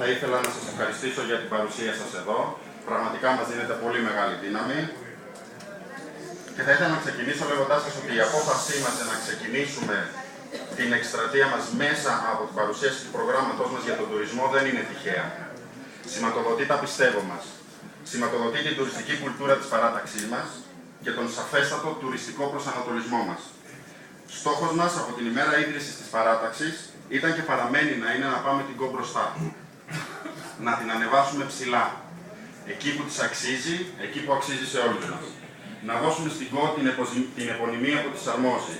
θα ήθελα να σας ευχαριστήσω για την παρουσία σας εδώ. Πραγματικά μας δίνετε πολύ μεγάλη δύναμη. Και θα ήθελα να ξεκινήσω λέγοντάς σας ότι η απόφασή μας να ξεκινήσουμε την εκστρατεία μας μέσα από την παρουσίαση του προγράμματός μας για τον τουρισμό δεν είναι τυχαία. Σηματοδοτεί τα πιστεύω μας. Σηματοδοτεί την τουριστική κουλτούρα της παράταξής μας και τον σαφέστατο τουριστικό προσανατολισμό μας. Στόχος μας από την ημέρα ίδρυσης της παράταξης ήταν και παραμένει να είναι να πάμε την κο μπροστά. Να την ανεβάσουμε ψηλά. Εκεί που της αξίζει, εκεί που αξίζει σε όλους μας. Να δώσουμε στην κο την επωνυμία που της αρμόζει.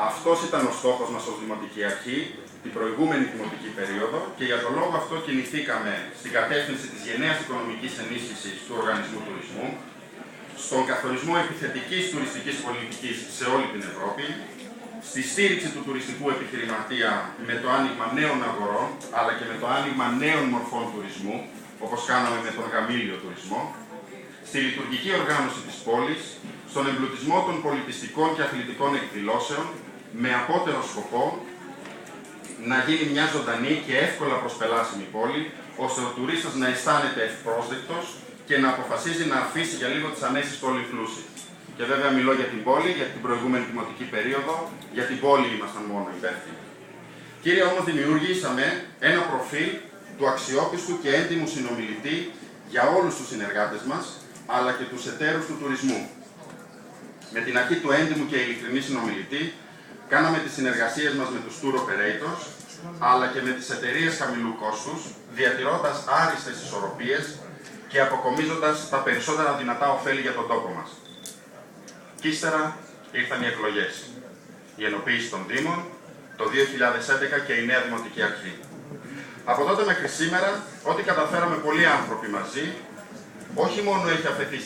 Αυτός ήταν ο στόχος μας ως Δημοτική Αρχή, την προηγούμενη δημοτική περίοδο και για τον λόγο αυτό κινηθήκαμε στην κατεύθυνση της γενναίας οικονομικής ενίσχυσης του Οργανισμού Τουρισμού, στον καθορισμό επιθετικής τουριστικής πολιτικής σε όλη την Ευρώπη, στη στήριξη του τουριστικού επιχειρηματία με το άνοιγμα νέων αγορών, αλλά και με το άνοιγμα νέων μορφών τουρισμού, όπως κάναμε με τον γαμήλιο τουρισμό, στη λειτουργική οργάνωση της πόλης, στον εμπλουτισμό των πολιτιστικών και αθλητικών εκδηλώσεων, με απότερο σκοπό να γίνει μια ζωντανή και εύκολα προσπελάσιμη πόλη, ώστε ο τουρίστας να αισθάνεται ευπρόσδεκτος και να αποφασίζει να αφήσει για λίγο τις ανέσεις του όλη-πλούσιοι. Και βέβαια μιλώ για την πόλη, για την προηγούμενη δημοτική περίοδο, για την πόλη ήμασταν μόνο υπεύθυνοι. Κύριε, όμως δημιουργήσαμε ένα προφίλ του αξιόπιστου και έντιμου συνομιλητή για όλους τους συνεργάτες μας, αλλά και τους εταίρους του τουρισμού. Με την αρχή του έντιμου και ειλικρινή συνομιλητή, κάναμε τις συνεργασίες μας με τους tour operators, αλλά και με τις εταιρείες χαμηλού κόστους, διατηρώντας άριστες ισορροπίες και αποκομίζοντας τα περισσότερα δυνατά ωφέλη για τον τόπο μας. Κι ύστερα ήρθαν οι εκλογές, η ενοποίηση των Δήμων, το 2011 και η νέα Δημοτική Αρχή. Από τότε μέχρι σήμερα, ό,τι καταφέραμε πολλοί άνθρωποι μαζί, όχι μόνο έχει αφαιθεί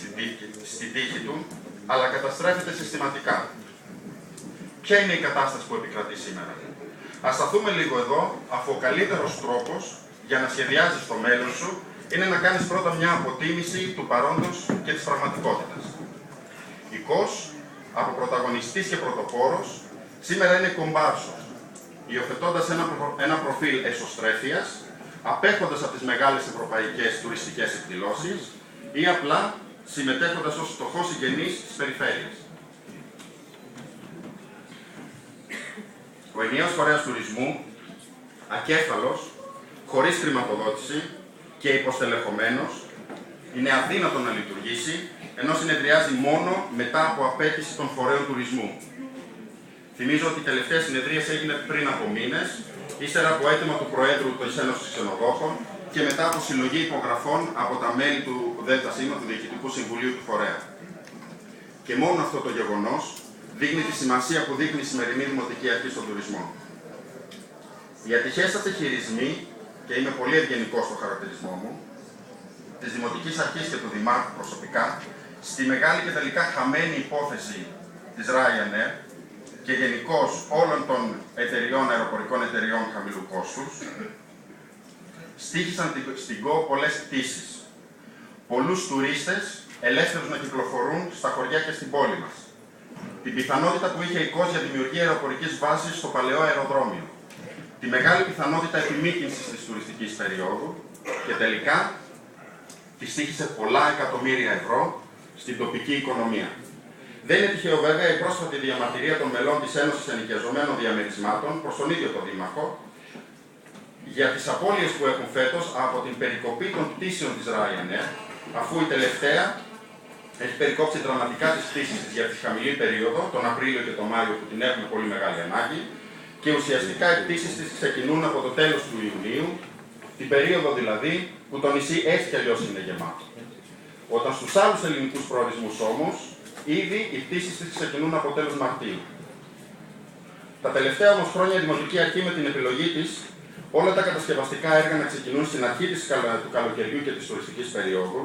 στην τύχη του, αλλά καταστρέφεται συστηματικά. Ποια είναι η κατάσταση που επικρατεί σήμερα? Ας σταθούμε λίγο εδώ, αφού ο καλύτερος τρόπος για να σχεδιάζεις το μέλλον σου είναι να κάνεις πρώτα μια αποτίμηση του παρόντος και της πραγματικότητας. Η ΚΟΣ, από πρωταγωνιστής και πρωτοπόρος, σήμερα είναι κομπάρσος, υιοθετώντας ένα προφίλ εσωστρέφειας, απέχοντας από τις μεγάλες ευρωπαϊκές τουριστικές εκδηλώσεις ή απλά συμμετέχοντας ως φτωχός συγγενής της περιφέρειας. Ο ενιαίος φορέας τουρισμού, ακέφαλος, χωρίς χρηματοδότηση και υποστελεχωμένος, είναι αδύνατο να λειτουργήσει, ενώ συνεδριάζει μόνο μετά από απέτηση των φορέων τουρισμού. Θυμίζω ότι η τελευταία συνεδρίαση έγινε πριν από μήνες, ύστερα από αίτημα του Προέδρου της Ένωσης Ξενοδόχων και μετά από συλλογή υπογραφών από τα μέλη του ΔΣ, του Διοικητικού Συμβουλίου του Φορέα. Και μόνο αυτό το γεγονός δείχνει τη σημασία που δείχνει η σημερινή Δημοτική Αρχή στον τουρισμό. Οι ατυχέστατοι χειρισμοί, και είμαι πολύ ευγενικός στο χαρακτηρισμό μου, της Δημοτικής Αρχής και του Δημάρχου προσωπικά, στη μεγάλη και τελικά χαμένη υπόθεση της Ryanair και γενικώς όλων των αεροπορικών εταιριών χαμηλού κόστους, στοίχησαν στην ΚΟ πολλές πτήσεις. Πολλούς τουρίστες ελεύθερους να κυκλοφορούν στα χωριά και στην πόλη μας. Την πιθανότητα που είχε η ΚΟΣ για δημιουργία αεροπορικής βάσης στο παλαιό αεροδρόμιο. Τη μεγάλη πιθανότητα επιμήκυνσης της τουριστικής περίοδου και τελικά τη στοίχησε πολλά εκατομμύρια ευρώ στην τοπική οικονομία. Δεν είναι τυχαίο βέβαια η πρόσφατη διαμαρτυρία των μελών της Ένωσης Ενοικιαζομένων Διαμερισμάτων προς τον ίδιο τον Δήμαρχο για τις απώλειες που έχουν φέτος από την περικοπή των πτήσεων της Ryanair, αφού η τελευταία έχει περικόψει δραματικά τις πτήσεις της για τη χαμηλή περίοδο, τον Απρίλιο και τον Μάιο που την έχουμε πολύ μεγάλη ανάγκη, και ουσιαστικά οι πτήσεις της ξεκινούν από το τέλος του Ιουνίου, την περίοδο δηλαδή που το νησί έτσι κι αλλιώς είναι γεμάτο. Όταν στους άλλους ελληνικούς προορισμούς όμως, ήδη οι πτήσεις της ξεκινούν από τέλος Μαρτίου. Τα τελευταία όμως χρόνια η Δημοτική Αρχή με την επιλογή της όλα τα κατασκευαστικά έργα να ξεκινούν στην αρχή του καλοκαιριού και της τουριστικής περίοδου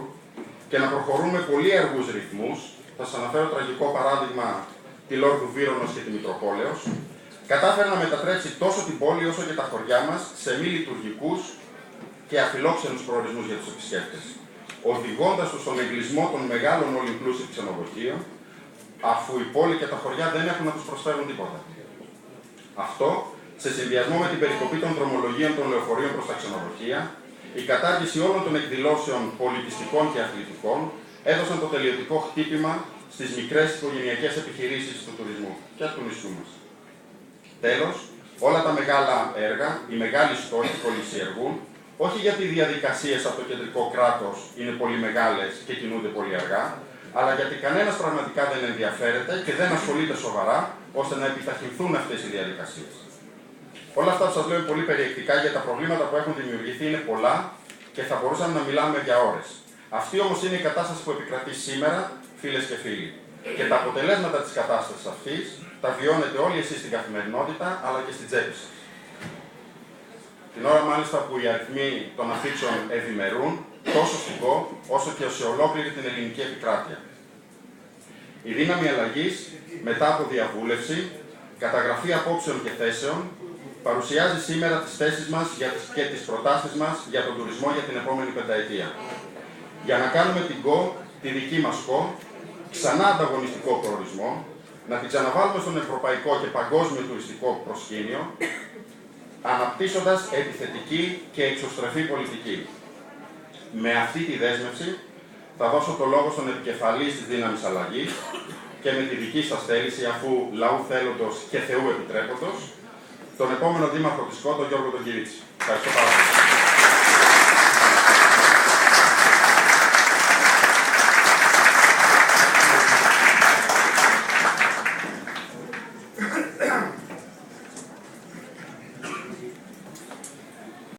και να προχωρούν με πολύ αργούς ρυθμούς. Θα σας αναφέρω τραγικό παράδειγμα τη Λόρδου Βύρονος και τη Μητροπόλεως. Κατάφερε να μετατρέψει τόσο την πόλη όσο και τα χωριά μας σε μη λειτουργικούς και αφιλόξενους προορισμούς για τους επισκέπτες, οδηγώντας τους στον εγκλισμό των μεγάλων all-inclusive ξενοδοχείων, αφού η πόλη και τα χωριά δεν έχουν να τους προσφέρουν τίποτα. Αυτό, σε συνδυασμό με την περικοπή των δρομολογίων των λεωφορείων προς τα ξενοδοχεία, Η κατάργηση όλων των εκδηλώσεων πολιτιστικών και αθλητικών έδωσαν το τελειωτικό χτύπημα στις μικρές οικογενειακές επιχειρήσεις του τουρισμού και του νησιού μας. Τέλος, όλα τα μεγάλα έργα, οι μεγάλοι στόχοι κολυσιεργούν, όχι γιατί οι διαδικασίες από το κεντρικό κράτος είναι πολύ μεγάλες και κινούνται πολύ αργά, αλλά γιατί κανένας πραγματικά δεν ενδιαφέρεται και δεν ασχολείται σοβαρά ώστε να επιταχυνθούν αυτές οι διαδικασίες. Όλα αυτά που σας λέω είναι πολύ περιεκτικά, γιατί τα προβλήματα που έχουν δημιουργηθεί είναι πολλά και θα μπορούσαμε να μιλάμε για ώρες. Αυτή όμως είναι η κατάσταση που επικρατεί σήμερα, φίλες και φίλοι. Και τα αποτελέσματα της κατάστασης αυτής τα βιώνετε όλοι εσείς στην καθημερινότητα, αλλά και στην τσέπη σας. Την ώρα μάλιστα που οι αριθμοί των αφήξεων ευημερούν, τόσο στην ΚΟ, όσο και σε ολόκληρη την ελληνική επικράτεια. Η δύναμη αλλαγής, μετά από διαβούλευση, καταγραφή απόψεων και θέσεων, παρουσιάζει σήμερα τις θέσεις μας και τις προτάσεις μας για τον τουρισμό για την επόμενη πενταετία. Για να κάνουμε την ΚΟ, τη δική μας ΚΟ, ξανά ανταγωνιστικό προορισμό, να την ξαναβάλουμε στον ευρωπαϊκό και παγκόσμιο τουριστικό προσκήνιο, αναπτύσσοντας επιθετική και εξωστρεφή πολιτική. Με αυτή τη δέσμευση θα δώσω το λόγο στον επικεφαλής της δύναμης αλλαγής και με τη δική σας θέληση, αφού λαού θέλοντος και Θεού επιτρέποντος, τον επόμενο δήμαρχο της ΚΟ, τον Γιώργο τον Κυρίτσι. Ευχαριστώ πάρα πολύ.